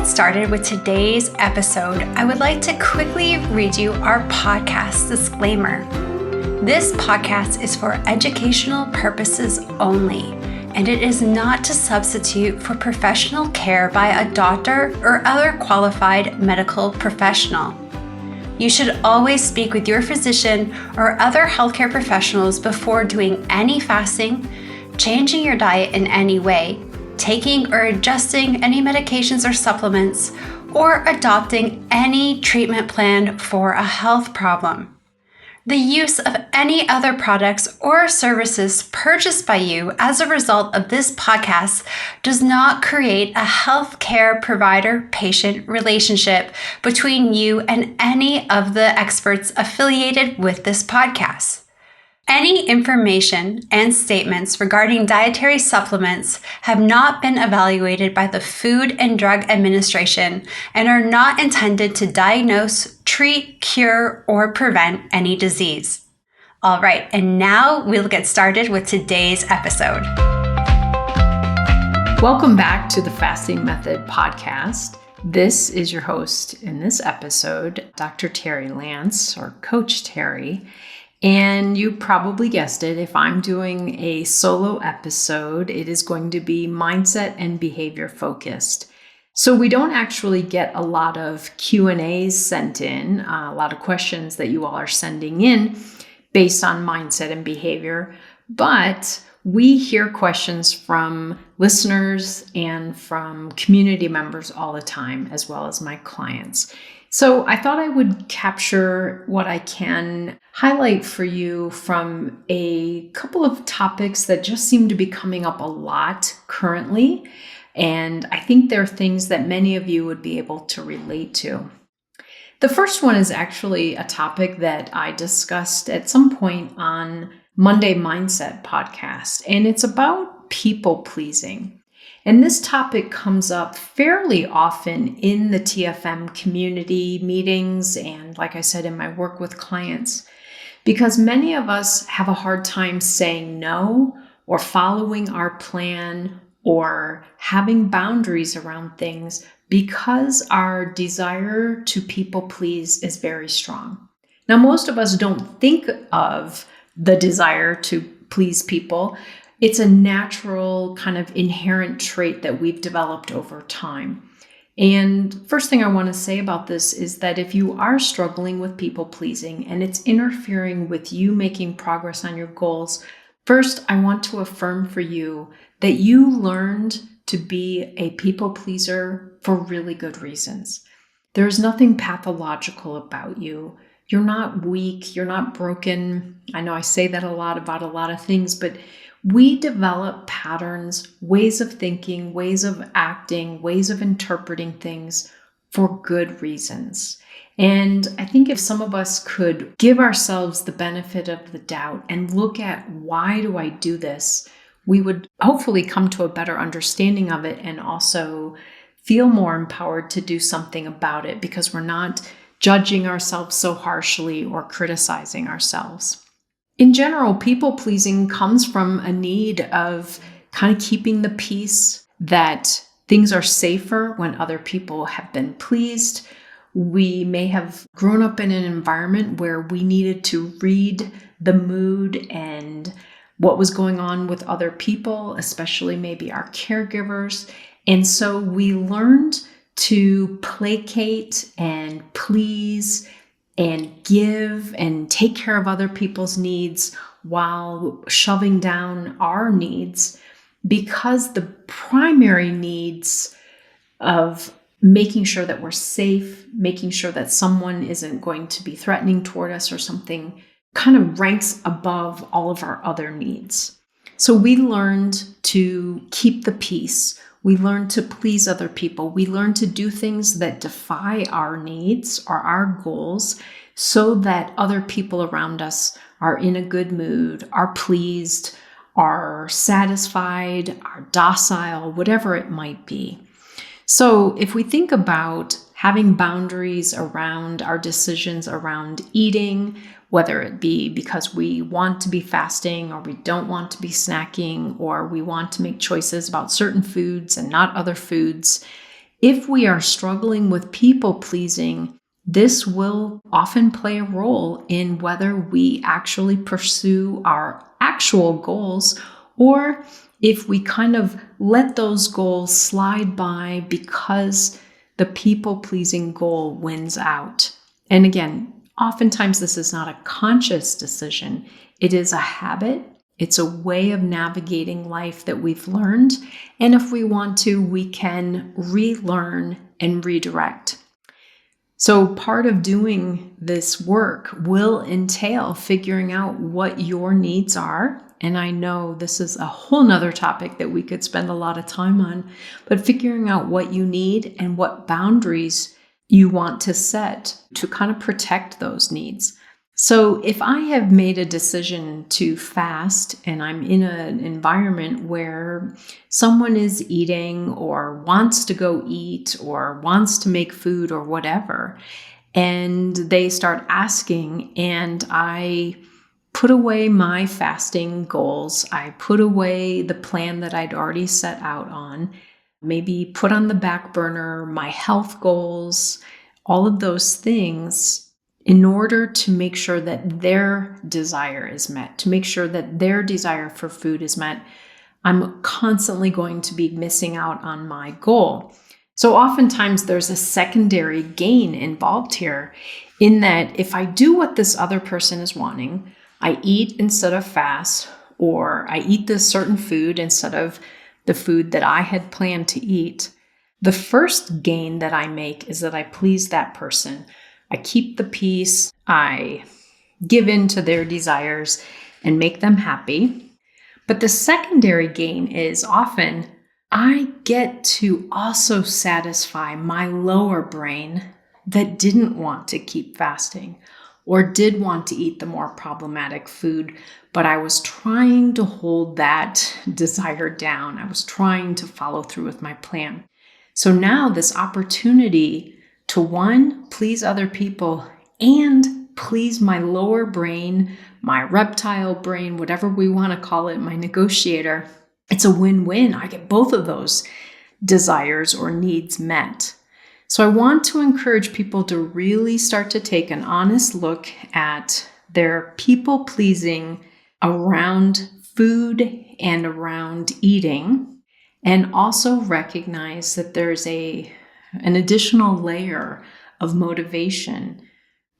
started with today's episode, I would like to quickly read you our podcast disclaimer. This podcast is for educational purposes only, and it is not to substitute for professional care by a doctor or other qualified medical professional. You should always speak with your physician or other healthcare professionals before doing any fasting, changing your diet in any way, taking or adjusting any medications or supplements, or adopting any treatment plan for a health problem. The use of any other products or services purchased by you as a result of this podcast does not create a healthcare provider-patient relationship between you and any of the experts affiliated with this podcast. Any information and statements regarding dietary supplements have not been evaluated by the Food and Drug Administration and are not intended to diagnose, treat, cure, or prevent any disease. All right, and now we'll get started with today's episode. Welcome back to the Fasting Method podcast. This is your host in this episode, Dr. Terri Lance, or Coach Terri. And you probably guessed it, if I'm doing a solo episode, it is going to be mindset and behavior focused. So we don't actually get a lot of Q&As sent in, a lot of questions that you all are sending in based on mindset and behavior, but we hear questions from listeners and from community members all the time, as well as my clients. So I thought I would capture what I can highlight for you from a couple of topics that just seem to be coming up a lot currently. And I think they're things that many of you would be able to relate to. The first one is actually a topic that I discussed at some point on Monday Mindset podcast, and it's about people pleasing. And this topic comes up fairly often in the TFM community meetings and, like I said, in my work with clients, because many of us have a hard time saying no or following our plan or having boundaries around things because our desire to people please is very strong. Now, most of us don't think of the desire to please people. It's a natural kind of inherent trait that we've developed over time. And first thing I want to say about this is that if you are struggling with people pleasing and it's interfering with you making progress on your goals, first, I want to affirm for you that you learned to be a people pleaser for really good reasons. There's nothing pathological about you. You're not weak. You're not broken. I know I say that a lot about a lot of things, but we develop patterns, ways of thinking, ways of acting, ways of interpreting things for good reasons. And I think if some of us could give ourselves the benefit of the doubt and look at why do I do this, we would hopefully come to a better understanding of it and also feel more empowered to do something about it because we're not judging ourselves so harshly or criticizing ourselves. In general, people-pleasing comes from a need of kind of keeping the peace, that things are safer when other people have been pleased. We may have grown up in an environment where we needed to read the mood and what was going on with other people, especially maybe our caregivers. And so we learned to placate and please and give and take care of other people's needs while shoving down our needs, because the primary needs of making sure that we're safe, making sure that someone isn't going to be threatening toward us or something, kind of ranks above all of our other needs. So we learned to keep the peace. We learn to please other people. We learn to do things that defy our needs or our goals so that other people around us are in a good mood, are pleased, are satisfied, are docile, whatever it might be. So if we think about having boundaries around our decisions around eating, whether it be because we want to be fasting or we don't want to be snacking, or we want to make choices about certain foods and not other foods, If we are struggling with people pleasing, this will often play a role in whether we actually pursue our actual goals or if we kind of let those goals slide by because the people-pleasing goal wins out. And again, oftentimes this is not a conscious decision. It is a habit. It's a way of navigating life that we've learned. And if we want to, we can relearn and redirect. So part of doing this work will entail figuring out what your needs are. And I know this is a whole nother topic that we could spend a lot of time on, but figuring out what you need and what boundaries you want to set to kind of protect those needs. So if I have made a decision to fast and I'm in an environment where someone is eating or wants to go eat or wants to make food or whatever, and they start asking and I put away my fasting goals, I put away the plan that I'd already set out on, maybe put on the back burner my health goals, all of those things, in order to make sure that their desire is met, to make sure that their desire for food is met, I'm constantly going to be missing out on my goal. So oftentimes there's a secondary gain involved here in that if I do what this other person is wanting, I eat instead of fast, or I eat this certain food instead of the food that I had planned to eat, the first gain that I make is that I please that person. I keep the peace, I give in to their desires and make them happy. But the secondary gain is often I get to also satisfy my lower brain that didn't want to keep fasting or did want to eat the more problematic food, but I was trying to hold that desire down. I was trying to follow through with my plan. So now this opportunity to one, please other people and please my lower brain, my reptile brain, whatever we want to call it, my negotiator, it's a win-win. I get both of those desires or needs met. So I want to encourage people to really start to take an honest look at their people-pleasing around food and around eating, and also recognize that there's an additional layer of motivation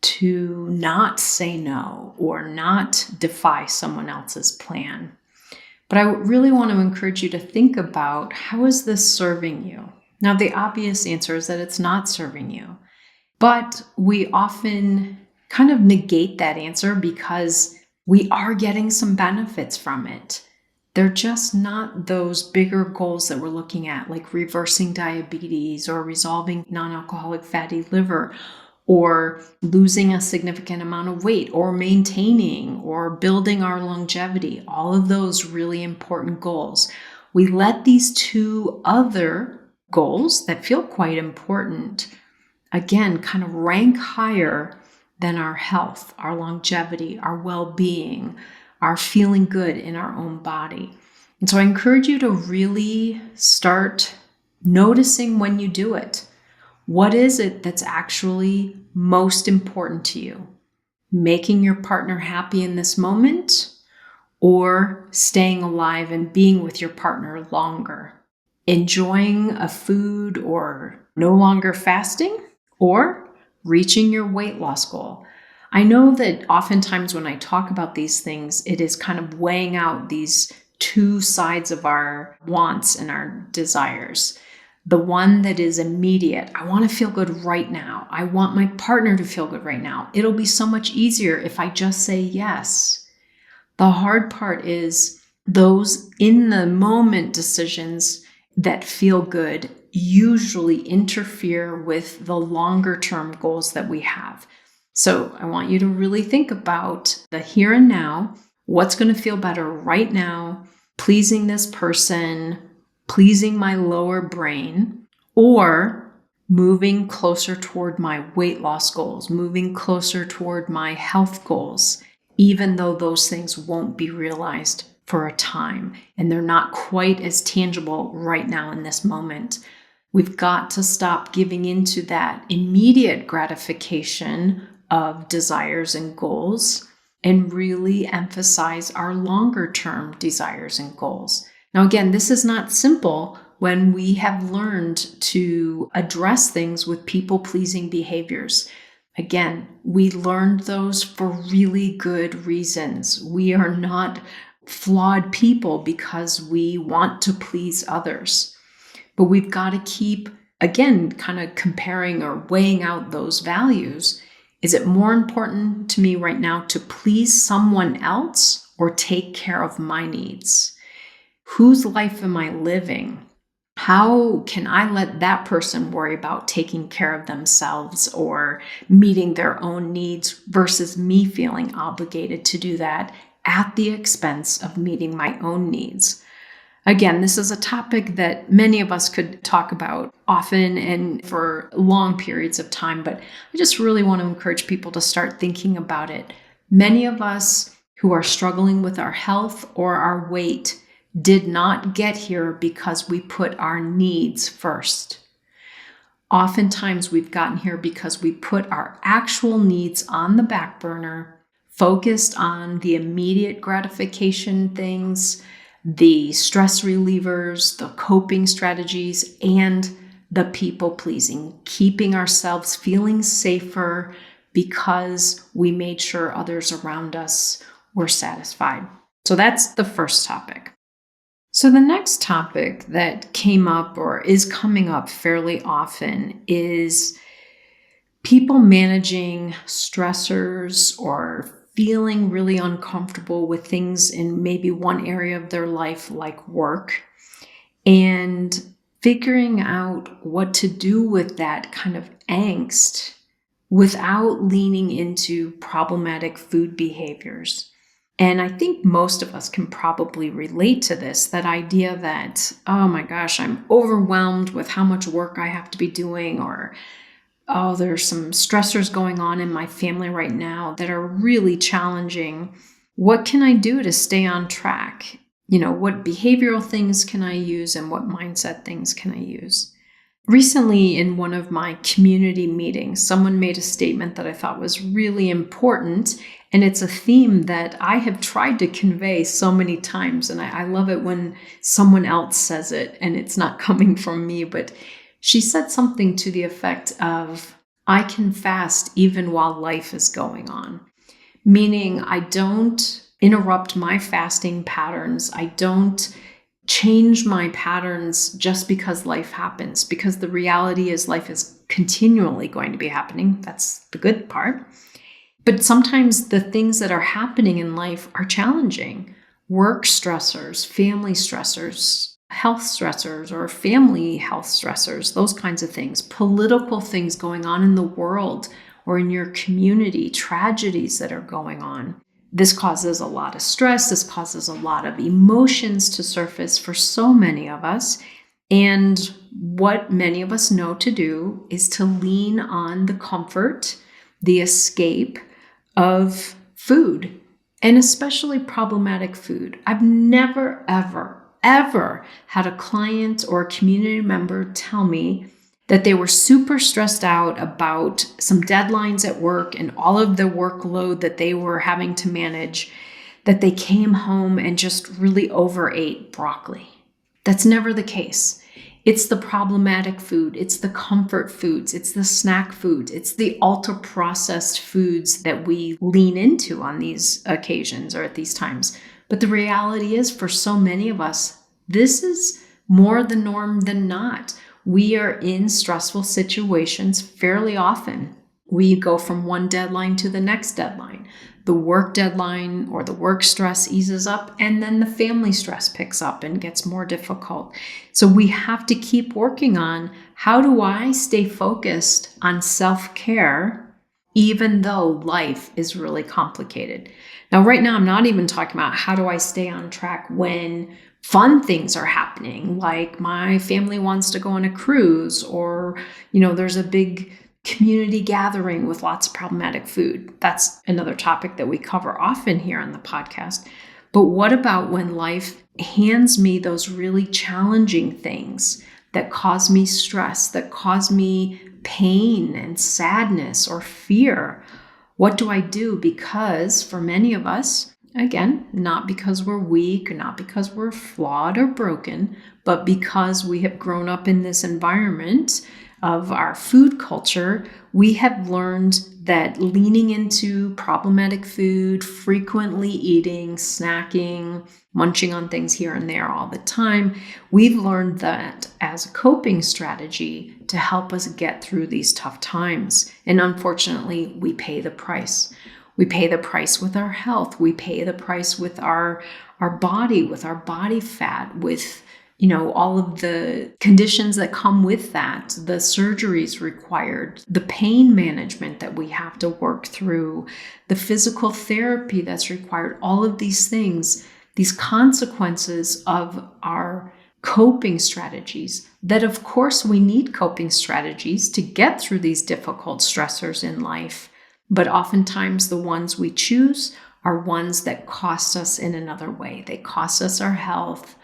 to not say no or not defy someone else's plan. But I really want to encourage you to think about, how is this serving you? Now, the obvious answer is that it's not serving you, but we often kind of negate that answer because we are getting some benefits from it. They're just not those bigger goals that we're looking at, like reversing diabetes or resolving non-alcoholic fatty liver or losing a significant amount of weight or maintaining or building our longevity, all of those really important goals. We let these two other goals that feel quite important, again, kind of rank higher than our health, our longevity, our well-being, our feeling good in our own body. And so I encourage you to really start noticing when you do it. What is it that's actually most important to you? Making your partner happy in this moment, or staying alive and being with your partner longer? Enjoying a food or no longer fasting, or reaching your weight loss goal? I know that oftentimes when I talk about these things, it is kind of weighing out these two sides of our wants and our desires. The one that is immediate, I want to feel good right now. I want my partner to feel good right now. It'll be so much easier if I just say yes. The hard part is those in the moment decisions that feel good usually interfere with the longer term goals that we have. So I want you to really think about the here and now, what's going to feel better right now, pleasing this person, pleasing my lower brain, or moving closer toward my weight loss goals, moving closer toward my health goals, even though those things won't be realized for a time and they're not quite as tangible right now in this moment. We've got to stop giving into that immediate gratification of desires and goals and really emphasize our longer term desires and goals. Now, again, this is not simple when we have learned to address things with people-pleasing behaviors. Again, we learned those for really good reasons. We are not flawed people because we want to please others. But we've got to keep, again, kind of comparing or weighing out those values. Is it more important to me right now to please someone else or take care of my needs? Whose life am I living? How can I let that person worry about taking care of themselves or meeting their own needs versus me feeling obligated to do that at the expense of meeting my own needs? Again, this is a topic that many of us could talk about often and for long periods of time, but I just really want to encourage people to start thinking about it. Many of us who are struggling with our health or our weight did not get here because we put our needs first. Oftentimes we've gotten here because we put our actual needs on the back burner, focused on the immediate gratification things, the stress relievers, the coping strategies, and the people-pleasing, keeping ourselves feeling safer because we made sure others around us were satisfied. So that's the first topic. So the next topic that came up or is coming up fairly often is people managing stressors or feeling really uncomfortable with things in maybe one area of their life, like work, and figuring out what to do with that kind of angst without leaning into problematic food behaviors. And I think most of us can probably relate to this, that idea that, oh my gosh, I'm overwhelmed with how much work I have to be doing, or oh, there's some stressors going on in my family right now that are really challenging. What can I do to stay on track? What behavioral things can I use and what mindset things can I use? Recently, in one of my community meetings, someone made a statement that I thought was really important, and it's a theme that I have tried to convey so many times, and I love it when someone else says it and it's not coming from me, but she said something to the effect of, I can fast even while life is going on. Meaning I don't interrupt my fasting patterns. I don't change my patterns just because life happens, because the reality is life is continually going to be happening. That's the good part. But sometimes the things that are happening in life are challenging. Work stressors, family stressors, health stressors or family health stressors, those kinds of things, political things going on in the world or in your community, tragedies that are going on. This causes a lot of stress. This causes a lot of emotions to surface for so many of us. And what many of us know to do is to lean on the comfort, the escape of food, and especially problematic food. I've never, ever had a client or a community member tell me that they were super stressed out about some deadlines at work and all of the workload that they were having to manage, that they came home and just really overate broccoli. That's never the case. It's the problematic food. It's the comfort foods. It's the snack foods. It's the ultra-processed foods that we lean into on these occasions or at these times. But the reality is, for so many of us, this is more the norm than not. We are in stressful situations fairly often. We go from one deadline to the next deadline. The work deadline or the work stress eases up, and then the family stress picks up and gets more difficult. So we have to keep working on, how do I stay focused on self-care even though life is really complicated? Now, right now, I'm not even talking about how do I stay on track when fun things are happening, like my family wants to go on a cruise, or, there's a big community gathering with lots of problematic food. That's another topic that we cover often here on the podcast. But what about when life hands me those really challenging things that cause me stress, that cause me pain and sadness or fear? What do I do? Because for many of us, again, not because we're weak, not because we're flawed or broken, but because we have grown up in this environment of our food culture, we have learned that leaning into problematic food, frequently eating, snacking, munching on things here and there all the time, we've learned that as a coping strategy to help us get through these tough times. And unfortunately, we pay the price. We pay the price with our health. We pay the price with our body, with our body fat, with all of the conditions that come with that, the surgeries required, the pain management that we have to work through, the physical therapy that's required, all of these things, these consequences of our coping strategies, that of course we need coping strategies to get through these difficult stressors in life. But oftentimes the ones we choose are ones that cost us in another way. They cost us our health,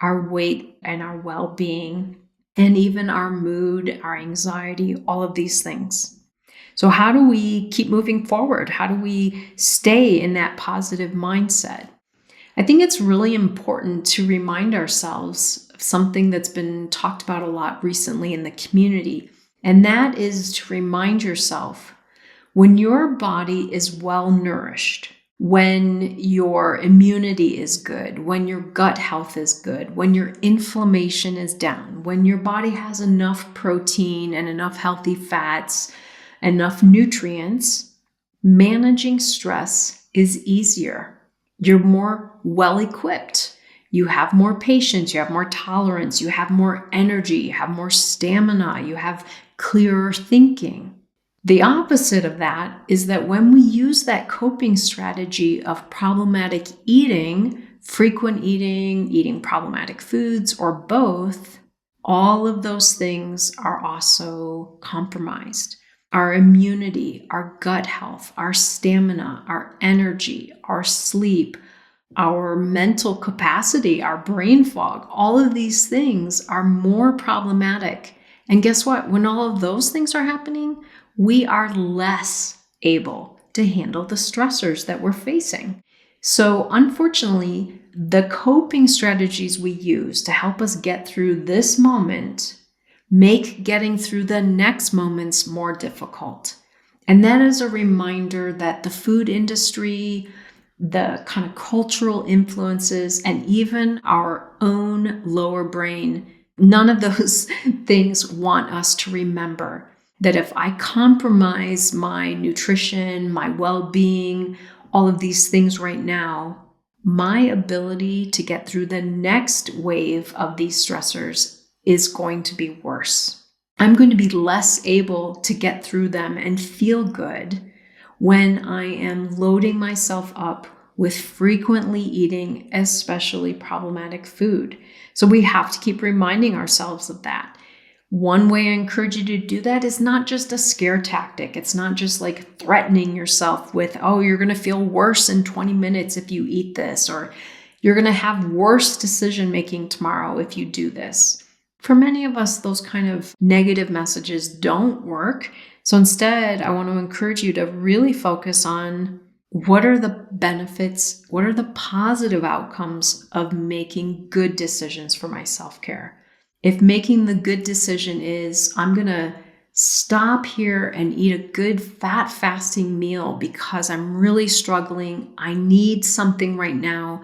our weight, and our well-being, and even our mood, our anxiety, all of these things. So how do we keep moving forward? How do we stay in that positive mindset? I think it's really important to remind ourselves of something that's been talked about a lot recently in the community, and that is to remind yourself when your body is well nourished, when your immunity is good, when your gut health is good, when your inflammation is down, when your body has enough protein and enough healthy fats, enough nutrients, managing stress is easier. You're more well-equipped. You have more patience, you have more tolerance, you have more energy, you have more stamina, you have clearer thinking. The opposite of that is that when we use that coping strategy of problematic eating, frequent eating, eating problematic foods, or both, all of those things are also compromised. Our immunity, our gut health, our stamina, our energy, our sleep, our mental capacity, our brain fog, all of these things are more problematic. And guess what? When all of those things are happening, we are less able to handle the stressors that we're facing. So unfortunately, the coping strategies we use to help us get through this moment make getting through the next moments more difficult. And that is a reminder that the food industry, the kind of cultural influences, and even our own lower brain, none of those things want us to remember that if I compromise my nutrition, my well-being, all of these things right now, my ability to get through the next wave of these stressors is going to be worse. I'm going to be less able to get through them and feel good when I am loading myself up with frequently eating, especially problematic food. So we have to keep reminding ourselves of that. One way I encourage you to do that is not just a scare tactic. It's not just like threatening yourself with, oh, you're going to feel worse in 20 minutes if you eat this, or you're going to have worse decision making tomorrow if you do this. For many of us, those kind of negative messages don't work. So instead, I want to encourage you to really focus on what are the benefits, what are the positive outcomes of making good decisions for my self-care. If making the good decision is, I'm going to stop here and eat a good fat fasting meal because I'm really struggling, I need something right now,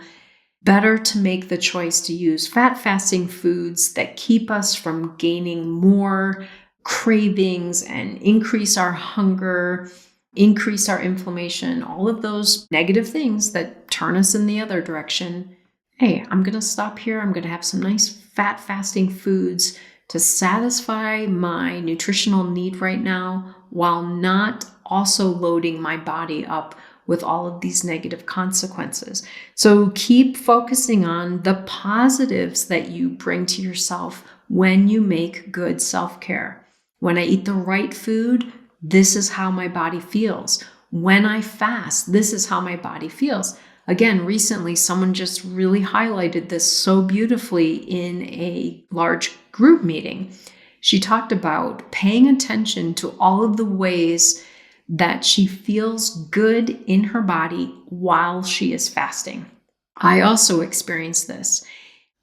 better to make the choice to use fat fasting foods that keep us from gaining more cravings and increase our hunger, increase our inflammation, all of those negative things that turn us in the other direction. Hey, I'm going to stop here. I'm going to have some nice fat fasting foods to satisfy my nutritional need right now while not also loading my body up with all of these negative consequences. So keep focusing on the positives that you bring to yourself when you make good self-care. When I eat the right food, this is how my body feels. When I fast, this is how my body feels. Again, recently, someone just really highlighted this so beautifully in a large group meeting, she talked about paying attention to all of the ways that she feels good in her body while she is fasting. I also experienced this.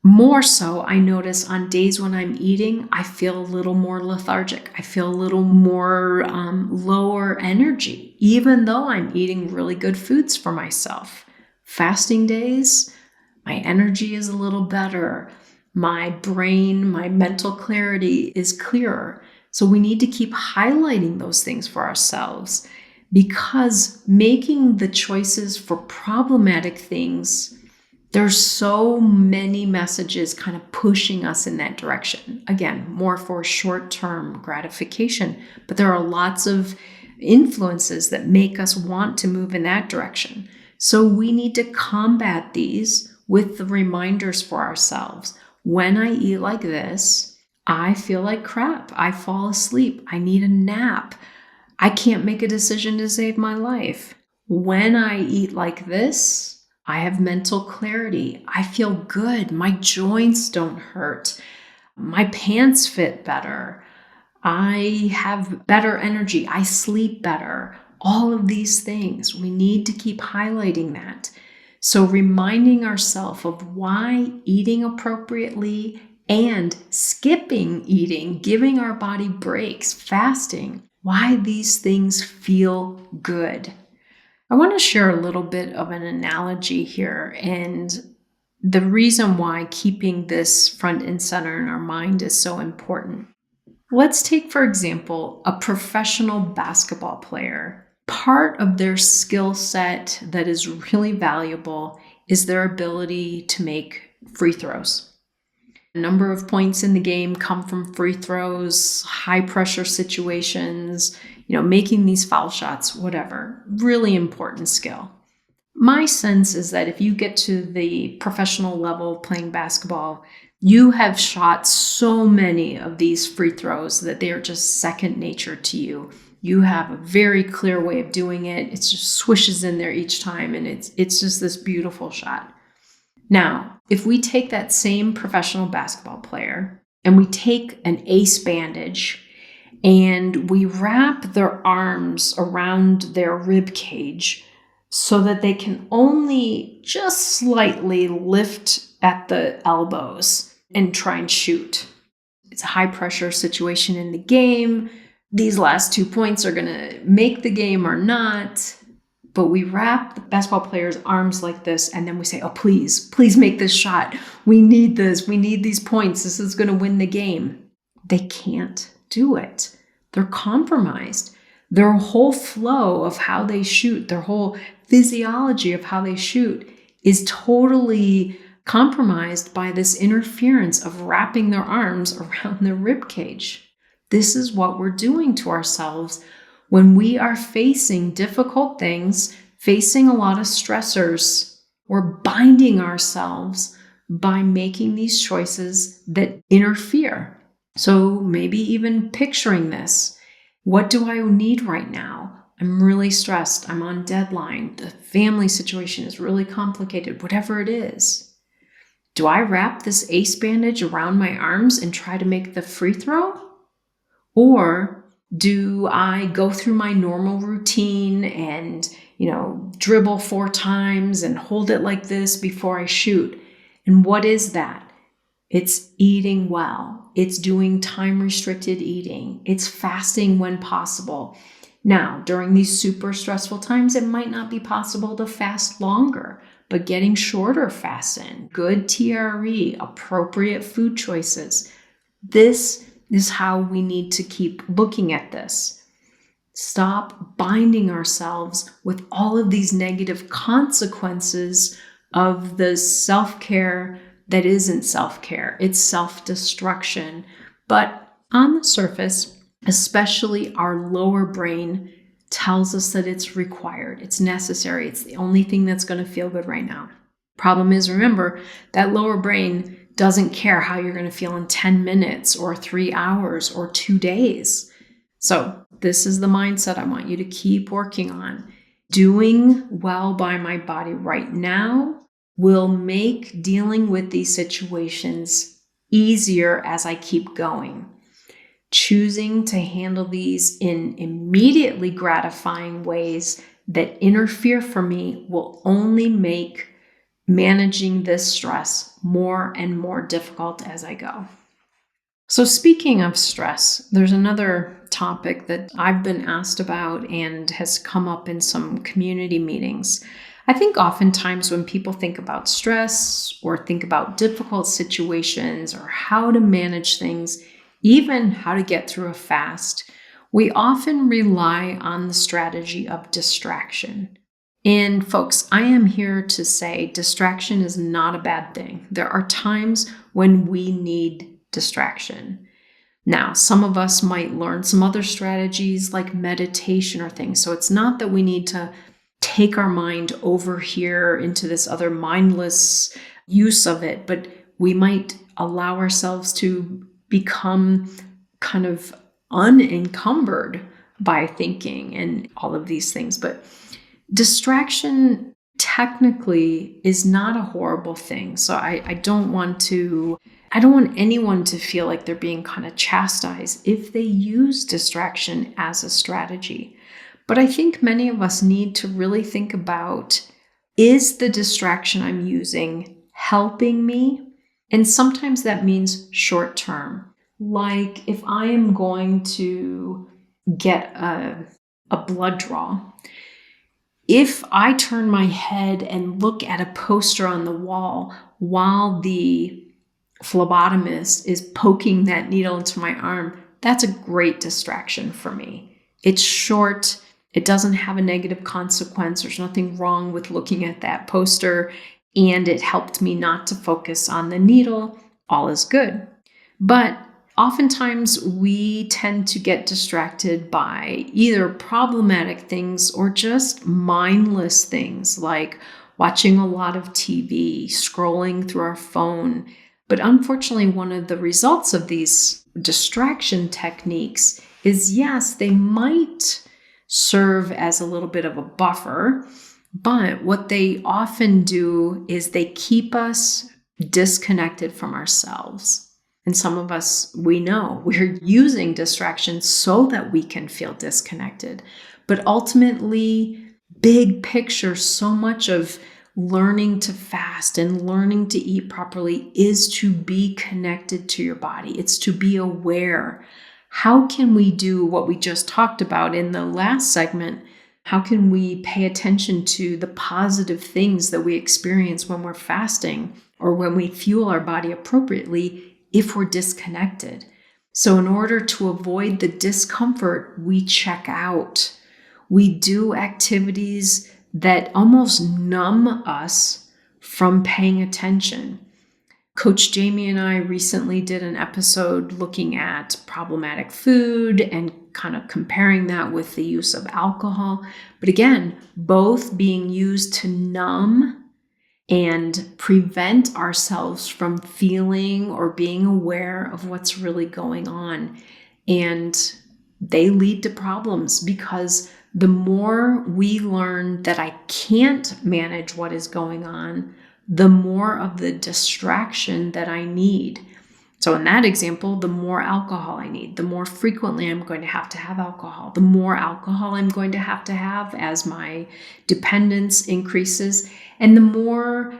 More so, I notice on days when I'm eating, I feel a little more lethargic. I feel a little more lower energy, even though I'm eating really good foods for myself. Fasting days, my energy is a little better. My brain, my mental clarity is clearer. So we need to keep highlighting those things for ourselves, because making the choices for problematic things, there's so many messages kind of pushing us in that direction. Again, more for short-term gratification, but there are lots of influences that make us want to move in that direction. So we need to combat these with the reminders for ourselves. When I eat like this, I feel like crap. I fall asleep. I need a nap. I can't make a decision to save my life. When I eat like this, I have mental clarity. I feel good. My joints don't hurt. My pants fit better. I have better energy. I sleep better. All of these things, we need to keep highlighting that. So reminding ourselves of why eating appropriately and skipping eating, giving our body breaks, fasting, why these things feel good. I want to share a little bit of an analogy here, and the reason why keeping this front and center in our mind is so important. Let's take, for example, a professional basketball player. Part of their skill set that is really valuable is their ability to make free throws. A number of points in the game come from free throws, high pressure situations, making these foul shots, whatever. Really important skill. My sense is that if you get to the professional level playing basketball, you have shot so many of these free throws that they are just second nature to you. You have a very clear way of doing it. It just swishes in there each time, and it's just this beautiful shot. Now, if we take that same professional basketball player and we take an ace bandage and we wrap their arms around their rib cage so that they can only just slightly lift at the elbows and try and shoot. It's a high pressure situation in the game. These last 2 points are going to make the game or not. But we wrap the basketball player's arms like this, and then we say, oh, please make this shot. We need this. We need these points. This is going to win the game. They can't do it. They're compromised. Their whole flow of how they shoot, their whole physiology of how they shoot is totally compromised by this interference of wrapping their arms around their rib cage. This is what we're doing to ourselves when we are facing difficult things, facing a lot of stressors. We're binding ourselves by making these choices that interfere. So maybe even picturing this. What do I need right now? I'm really stressed. I'm on deadline. The family situation is really complicated, whatever it is. Do I wrap this ace bandage around my arms and try to make the free throw? Or do I go through my normal routine and, dribble 4 times and hold it like this before I shoot? And what is that? It's eating well. It's doing time-restricted eating. It's fasting when possible. Now, during these super stressful times, it might not be possible to fast longer, but getting shorter fasts in, good TRE, appropriate food choices. This is how we need to keep looking at this. Stop binding ourselves with all of these negative consequences of the self-care that isn't self-care. It's self-destruction. But on the surface, especially our lower brain tells us that it's required, it's necessary, it's the only thing that's going to feel good right now. Problem is, remember, that lower brain doesn't care how you're going to feel in 10 minutes or 3 hours or 2 days. So this is the mindset I want you to keep working on. Doing well by my body right now will make dealing with these situations easier as I keep going. Choosing to handle these in immediately gratifying ways that interfere for me will only make managing this stress more and more difficult as I go. So speaking of stress, there's another topic that I've been asked about and has come up in some community meetings. I think oftentimes when people think about stress or think about difficult situations or how to manage things, even how to get through a fast, we often rely on the strategy of distraction. And folks, I am here to say distraction is not a bad thing. There are times when we need distraction. Now, some of us might learn some other strategies like meditation or things. So it's not that we need to take our mind over here into this other mindless use of it, but we might allow ourselves to become kind of unencumbered by thinking and all of these things. But distraction technically is not a horrible thing. So I don't want anyone to feel like they're being kind of chastised if they use distraction as a strategy. But I think many of us need to really think about, is the distraction I'm using helping me? And sometimes that means short term. Like if I am going to get a blood draw, if I turn my head and look at a poster on the wall while the phlebotomist is poking that needle into my arm, that's a great distraction for me. It's short. It doesn't have a negative consequence. There's nothing wrong with looking at that poster, and it helped me not to focus on the needle. All is good. But oftentimes we tend to get distracted by either problematic things or just mindless things like watching a lot of TV, scrolling through our phone. But unfortunately, one of the results of these distraction techniques is, yes, they might serve as a little bit of a buffer, but what they often do is they keep us disconnected from ourselves. And some of us, we know we're using distractions so that we can feel disconnected. But ultimately, big picture, so much of learning to fast and learning to eat properly is to be connected to your body. It's to be aware. How can we do what we just talked about in the last segment? How can we pay attention to the positive things that we experience when we're fasting or when we fuel our body appropriately if we're disconnected? So in order to avoid the discomfort, we check out. We do activities that almost numb us from paying attention. Coach Jamie and I recently did an episode looking at problematic food and kind of comparing that with the use of alcohol. But again, both being used to numb and prevent ourselves from feeling or being aware of what's really going on. And they lead to problems because the more we learn that I can't manage what is going on, the more of the distraction that I need. So in that example, the more alcohol I need, the more frequently I'm going to have alcohol, the more alcohol I'm going to have as my dependence increases, and the more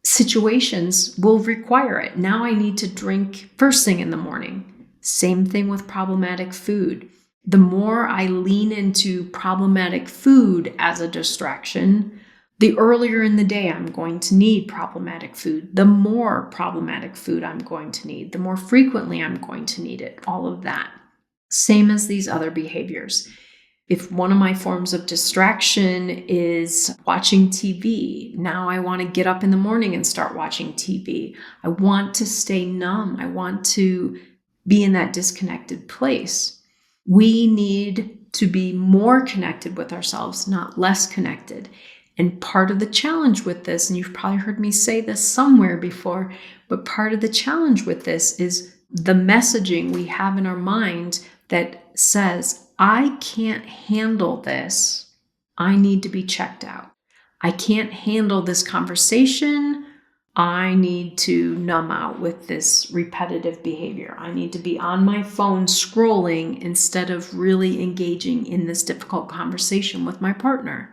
situations will require it. Now I need to drink first thing in the morning. Same thing with problematic food. The more I lean into problematic food as a distraction, the earlier in the day I'm going to need problematic food, the more problematic food I'm going to need, the more frequently I'm going to need it, all of that. Same as these other behaviors. If one of my forms of distraction is watching TV, now I want to get up in the morning and start watching TV. I want to stay numb. I want to be in that disconnected place. We need to be more connected with ourselves, not less connected. And part of the challenge with this, and you've probably heard me say this somewhere before, but part of the challenge with this is the messaging we have in our mind that says, I can't handle this. I need to be checked out. I can't handle this conversation. I need to numb out with this repetitive behavior. I need to be on my phone scrolling instead of really engaging in this difficult conversation with my partner.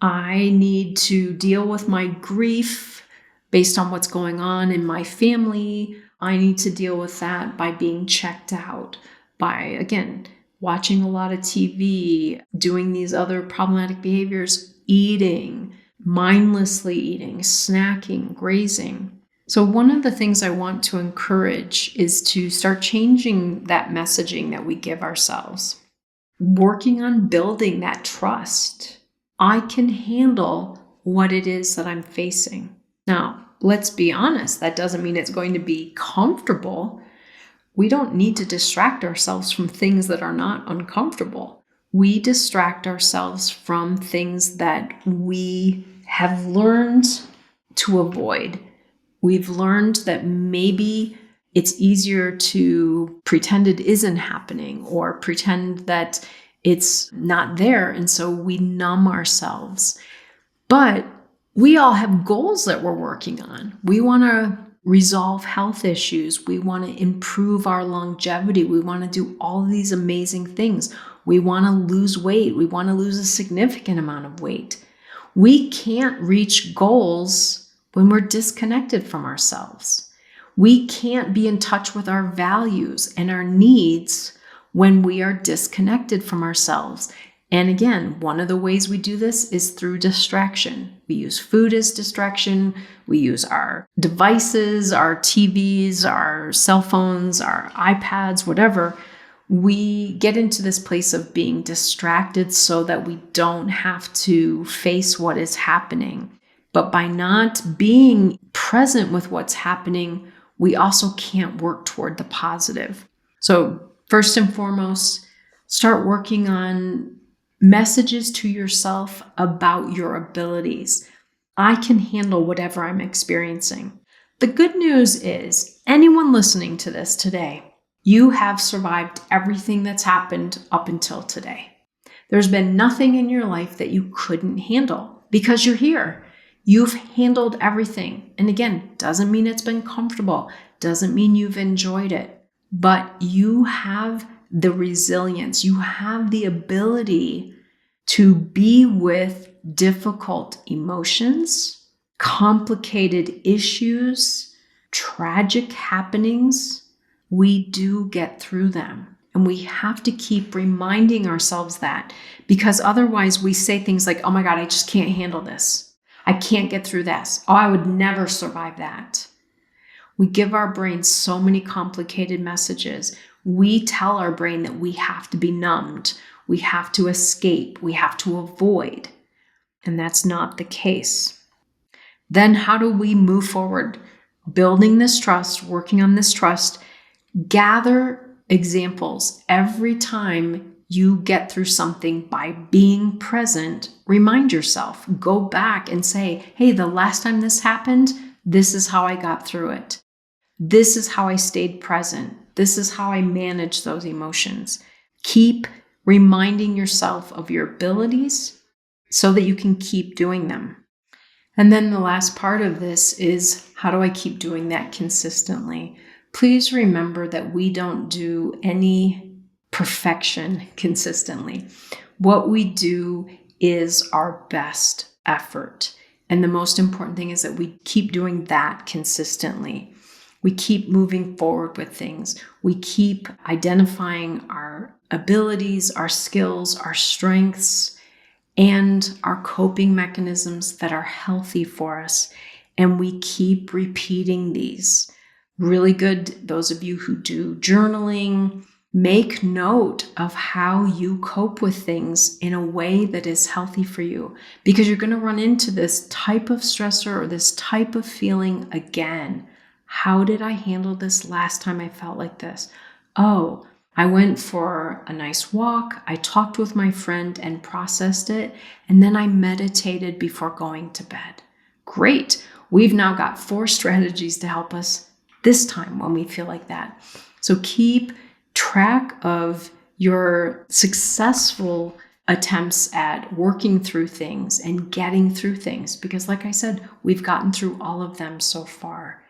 I need to deal with my grief based on what's going on in my family. I need to deal with that by being checked out, by, again, watching a lot of TV, doing these other problematic behaviors, eating, mindlessly eating, snacking, grazing. So one of the things I want to encourage is to start changing that messaging that we give ourselves, working on building that trust. I can handle what it is that I'm facing. Now, let's be honest, that doesn't mean it's going to be comfortable. We don't need to distract ourselves from things that are not uncomfortable. We distract ourselves from things that we have learned to avoid. We've learned that maybe it's easier to pretend it isn't happening or pretend that it's not there. And so we numb ourselves. But we all have goals that we're working on. We want to resolve health issues. We want to improve our longevity. We want to do all these amazing things. We want to lose weight. We want to lose a significant amount of weight. We can't reach goals when we're disconnected from ourselves. We can't be in touch with our values and our needs when we are disconnected from ourselves. And again, one of the ways we do this is through distraction. We use food as distraction. We use our devices, our TVs, our cell phones, our iPads, whatever. We get into this place of being distracted so that we don't have to face what is happening. But by not being present with what's happening, we also can't work toward the positive. So first and foremost, start working on messages to yourself about your abilities. I can handle whatever I'm experiencing. The good news is, anyone listening to this today, you have survived everything that's happened up until today. There's been nothing in your life that you couldn't handle because you're here. You've handled everything. And again, doesn't mean it's been comfortable, doesn't mean you've enjoyed it, but you have the resilience, you have the ability to be with difficult emotions, complicated issues, tragic happenings. We do get through them. And we have to keep reminding ourselves that, because otherwise we say things like, oh my God, I just can't handle this. I can't get through this. Oh, I would never survive that. We give our brain so many complicated messages. We tell our brain that we have to be numbed. We have to escape. We have to avoid. And that's not the case. Then how do we move forward? Building this trust, working on this trust. Gather examples every time you get through something by being present. Remind yourself, go back and say, hey, the last time this happened, this is how I got through it. This is how I stayed present. This is how I managed those emotions. Keep reminding yourself of your abilities so that you can keep doing them. And then the last part of this is, how do I keep doing that consistently? Please remember that we don't do any perfection consistently. What we do is our best effort. And the most important thing is that we keep doing that consistently. We keep moving forward with things. We keep identifying our abilities, our skills, our strengths, and our coping mechanisms that are healthy for us. And we keep repeating these. Really good, those of you who do journaling, make note of how you cope with things in a way that is healthy for you, because you're going to run into this type of stressor or this type of feeling again. How did I handle this last time I felt like this? Oh, I went for a nice walk. I talked with my friend and processed it. And then I meditated before going to bed. Great. We've now got 4 strategies to help us this time when we feel like that. So keep track of your successful attempts at working through things and getting through things. Because like I said, we've gotten through all of them so far.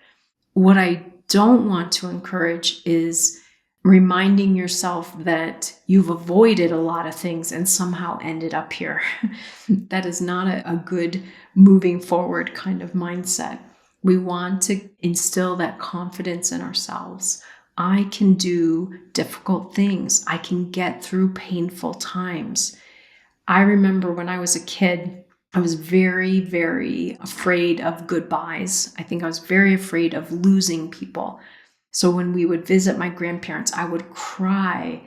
What I don't want to encourage is reminding yourself that you've avoided a lot of things and somehow ended up here. That is not a good moving forward kind of mindset. We want to instill that confidence in ourselves. I can do difficult things. I can get through painful times. I remember when I was a kid, I was very, very afraid of goodbyes. I think I was very afraid of losing people. So when we would visit my grandparents, I would cry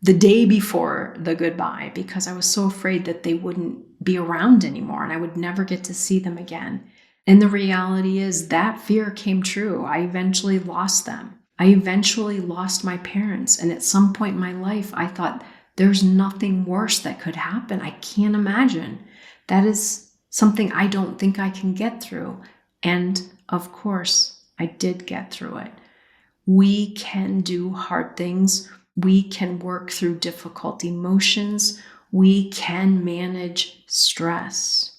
the day before the goodbye because I was so afraid that they wouldn't be around anymore and I would never get to see them again. And the reality is that fear came true. I eventually lost them. I eventually lost my parents. And at some point in my life, I thought, there's nothing worse that could happen. I can't imagine. That is something I don't think I can get through. And of course, I did get through it. We can do hard things. We can work through difficult emotions. We can manage stress.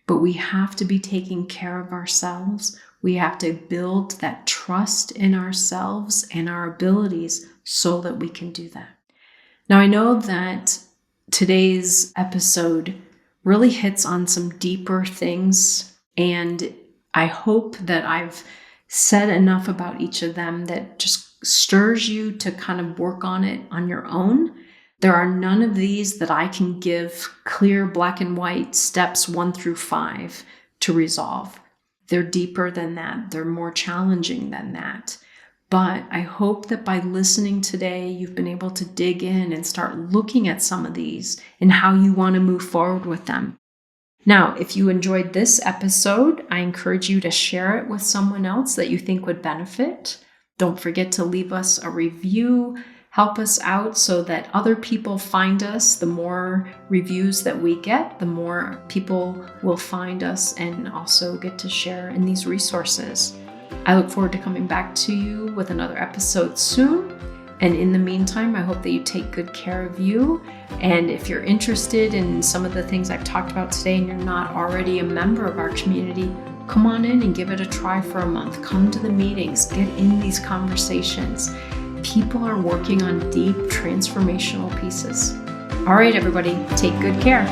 But we have to be taking care of ourselves. We have to build that trust in ourselves and our abilities so that we can do that. Now, I know that today's episode really hits on some deeper things, and I hope that I've said enough about each of them that just stirs you to kind of work on it on your own. There are none of these that I can give clear black and white steps 1 through 5 to resolve. They're deeper than that. They're more challenging than that. But I hope that by listening today, you've been able to dig in and start looking at some of these and how you want to move forward with them. Now, if you enjoyed this episode, I encourage you to share it with someone else that you think would benefit. Don't forget to leave us a review. Help us out so that other people find us. The more reviews that we get, the more people will find us and also get to share in these resources. I look forward to coming back to you with another episode soon. And in the meantime, I hope that you take good care of you. And if you're interested in some of the things I've talked about today and you're not already a member of our community, come on in and give it a try for a month. Come to the meetings, get in these conversations. People are working on deep transformational pieces. All right, everybody, take good care.